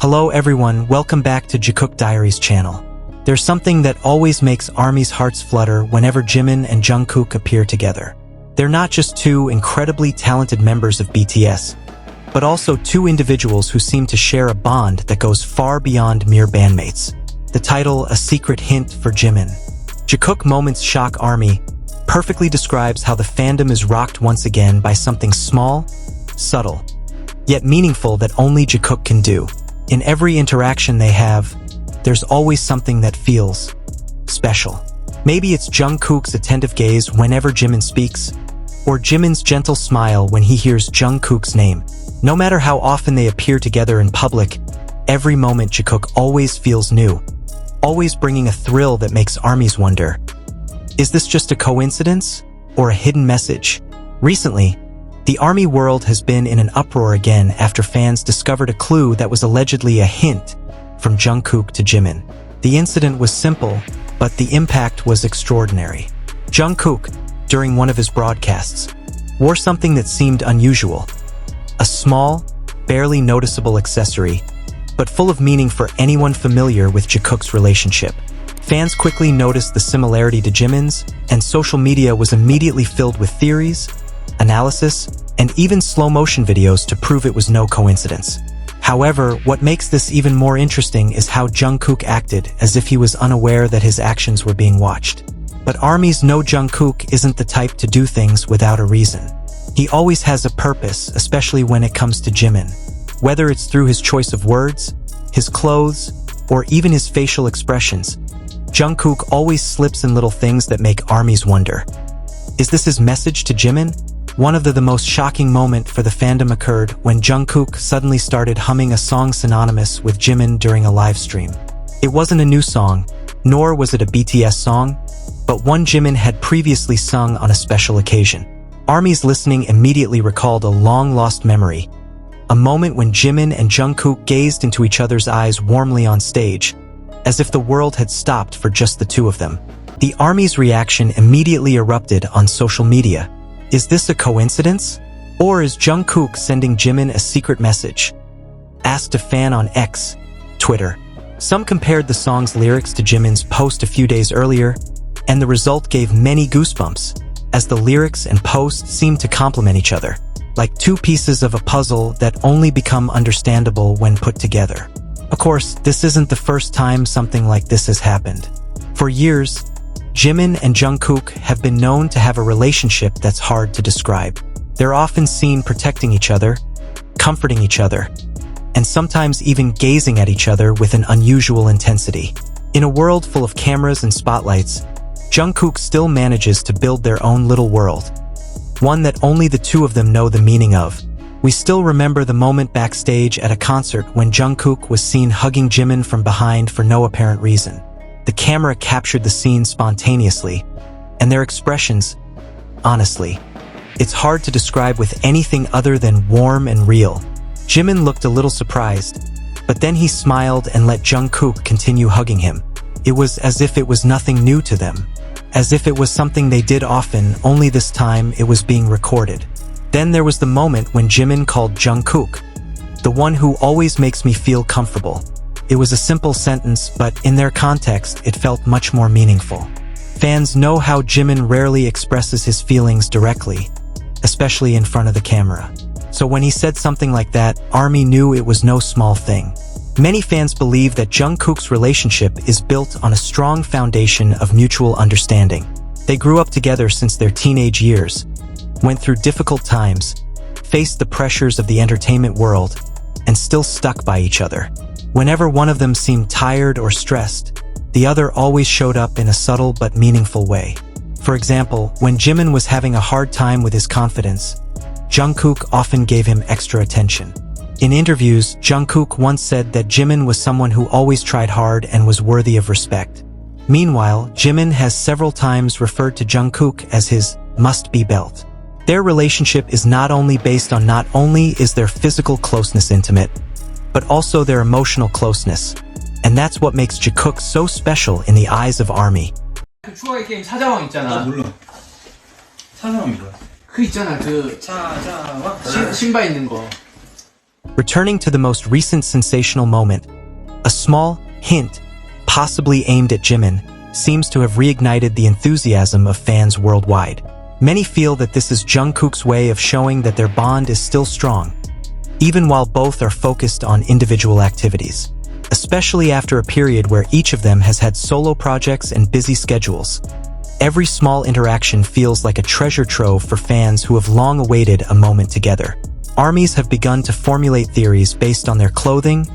Hello everyone, welcome back to Jikook Diaries channel. There's something that always makes ARMY's hearts flutter whenever Jimin and Jungkook appear together. They're not just two incredibly talented members of BTS, but also two individuals who seem to share a bond that goes far beyond mere bandmates. The title, A Secret Hint for Jimin. Jikook Moments Shock ARMY perfectly describes how the fandom is rocked once again by something small, subtle, yet meaningful that only Jikook can do. In every interaction they have, there's always something that feels special. Maybe it's Jungkook's attentive gaze whenever Jimin speaks, or Jimin's gentle smile when he hears Jungkook's name. No matter how often they appear together in public, every moment Jikook always feels new, always bringing a thrill that makes ARMYs wonder, is this just a coincidence or a hidden message? Recently, the ARMY world has been in an uproar again after fans discovered a clue that was allegedly a hint from Jungkook to Jimin. The incident was simple, but the impact was extraordinary. Jungkook, during one of his broadcasts, wore something that seemed unusual. A small, barely noticeable accessory, but full of meaning for anyone familiar with Jikook's relationship. Fans quickly noticed the similarity to Jimin's, and social media was immediately filled with theories, analysis, and even slow-motion videos to prove it was no coincidence. However, what makes this even more interesting is how Jungkook acted as if he was unaware that his actions were being watched. But ARMYs know Jungkook isn't the type to do things without a reason. He always has a purpose, especially when it comes to Jimin. Whether it's through his choice of words, his clothes, or even his facial expressions, Jungkook always slips in little things that make ARMYs wonder. Is this his message to Jimin? One of the most shocking moments for the fandom occurred when Jungkook suddenly started humming a song synonymous with Jimin during a live stream. It wasn't a new song, nor was it a BTS song, but one Jimin had previously sung on a special occasion. ARMYs listening immediately recalled a long-lost memory, a moment when Jimin and Jungkook gazed into each other's eyes warmly on stage, as if the world had stopped for just the two of them. The ARMY's reaction immediately erupted on social media. Is this a coincidence? Or is Jungkook sending Jimin a secret message? Asked a fan on X, Twitter. Some compared the song's lyrics to Jimin's post a few days earlier, and the result gave many goosebumps, as the lyrics and post seemed to complement each other, like two pieces of a puzzle that only become understandable when put together. Of course, this isn't the first time something like this has happened. For years, Jimin and Jungkook have been known to have a relationship that's hard to describe. They're often seen protecting each other, comforting each other, and sometimes even gazing at each other with an unusual intensity. In a world full of cameras and spotlights, Jungkook still manages to build their own little world, one that only the two of them know the meaning of. We still remember the moment backstage at a concert when Jungkook was seen hugging Jimin from behind for no apparent reason. The camera captured the scene spontaneously, and their expressions, honestly, it's hard to describe with anything other than warm and real. Jimin looked a little surprised, but then he smiled and let Jungkook continue hugging him. It was as if it was nothing new to them, as if it was something they did often, only this time it was being recorded. Then there was the moment when Jimin called Jungkook, the one who always makes me feel comfortable. It was a simple sentence, but in their context, it felt much more meaningful. Fans know how Jimin rarely expresses his feelings directly, especially in front of the camera. So when he said something like that, ARMY knew it was no small thing. Many fans believe that Jungkook's relationship is built on a strong foundation of mutual understanding. They grew up together since their teenage years, went through difficult times, faced the pressures of the entertainment world, and still stuck by each other. Whenever one of them seemed tired or stressed, the other always showed up in a subtle but meaningful way. For example, when Jimin was having a hard time with his confidence, Jungkook often gave him extra attention. In interviews, Jungkook once said that Jimin was someone who always tried hard and was worthy of respect. Meanwhile, Jimin has several times referred to Jungkook as his must-be belt. Their relationship is not only based on not only is their physical closeness intimate, but also their emotional closeness. And that's what makes Jikook so special in the eyes of ARMY. 그 추억의 게임 찾아왕 있잖아. 몰라. 찾아왕이 뭐야? 그 있잖아 그 찾아왕? 신바 있는 거. Returning to the most recent sensational moment, a small hint, possibly aimed at Jimin, seems to have reignited the enthusiasm of fans worldwide. Many feel that this is Jungkook's way of showing that their bond is still strong, even while both are focused on individual activities. Especially after a period where each of them has had solo projects and busy schedules. Every small interaction feels like a treasure trove for fans who have long awaited a moment together. Armies have begun to formulate theories based on their clothing,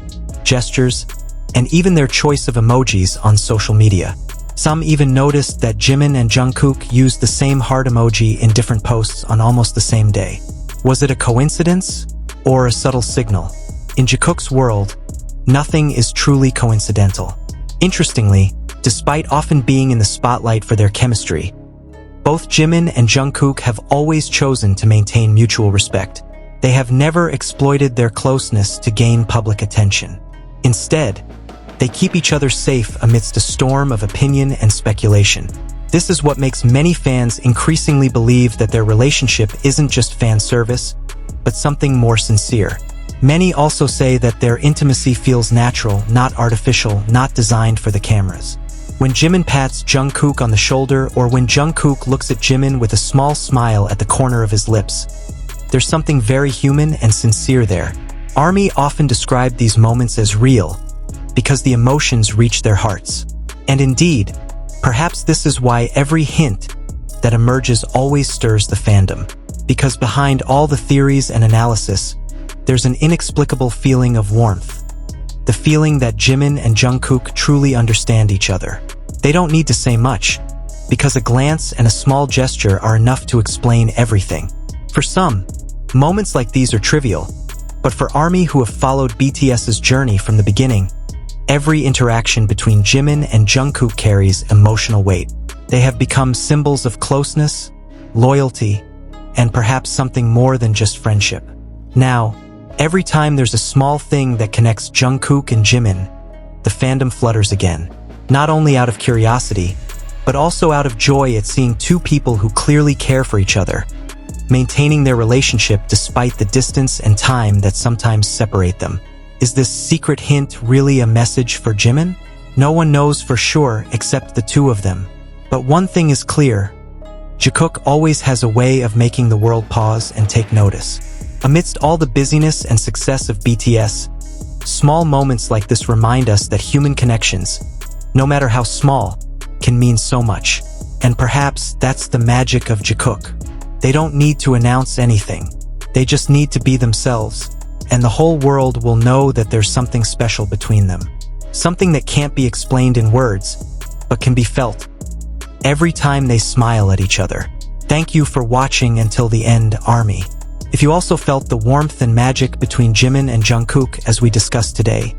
gestures, and even their choice of emojis on social media. Some even noticed that Jimin and Jungkook used the same heart emoji in different posts on almost the same day. Was it a coincidence or a subtle signal? In Jakook's world, nothing is truly coincidental. Interestingly, despite often being in the spotlight for their chemistry, both Jimin and Jungkook have always chosen to maintain mutual respect. They have never exploited their closeness to gain public attention. Instead, they keep each other safe amidst a storm of opinion and speculation. This is what makes many fans increasingly believe that their relationship isn't just fan service, but something more sincere. Many also say that their intimacy feels natural, not artificial, not designed for the cameras. When Jimin pats Jungkook on the shoulder or when Jungkook looks at Jimin with a small smile at the corner of his lips, there's something very human and sincere there. ARMY often described these moments as real because the emotions reach their hearts. And indeed, perhaps this is why every hint that emerges always stirs the fandom. Because behind all the theories and analysis, there's an inexplicable feeling of warmth. The feeling that Jimin and Jungkook truly understand each other. They don't need to say much, because a glance and a small gesture are enough to explain everything. For some, moments like these are trivial, but for ARMY who have followed BTS's journey from the beginning, every interaction between Jimin and Jungkook carries emotional weight. They have become symbols of closeness, loyalty, and perhaps something more than just friendship. Now, every time there's a small thing that connects Jungkook and Jimin, the fandom flutters again. Not only out of curiosity, but also out of joy at seeing two people who clearly care for each other, maintaining their relationship despite the distance and time that sometimes separate them. Is this secret hint really a message for Jimin? No one knows for sure except the two of them. But one thing is clear. Jikook always has a way of making the world pause and take notice. Amidst all the busyness and success of BTS, small moments like this remind us that human connections, no matter how small, can mean so much. And perhaps that's the magic of Jikook. They don't need to announce anything. They just need to be themselves, and the whole world will know that there's something special between them. Something that can't be explained in words, but can be felt every time they smile at each other. Thank you for watching until the end, ARMY. If you also felt the warmth and magic between Jimin and Jungkook as we discussed today,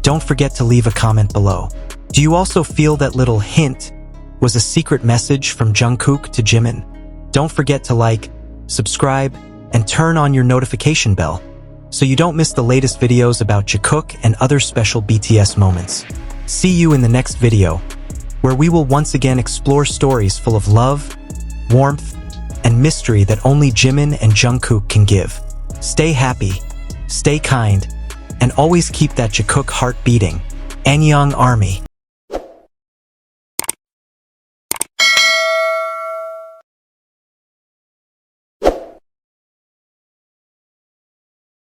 don't forget to leave a comment below. Do you also feel that little hint was a secret message from Jungkook to Jimin? Don't forget to like, subscribe, and turn on your notification bell so you don't miss the latest videos about Jikook and other special BTS moments. See you in the next video, where we will once again explore stories full of love, warmth, and mystery that only Jimin and Jungkook can give. Stay happy, stay kind, and always keep that Jikook heart beating. Annyeong ARMY.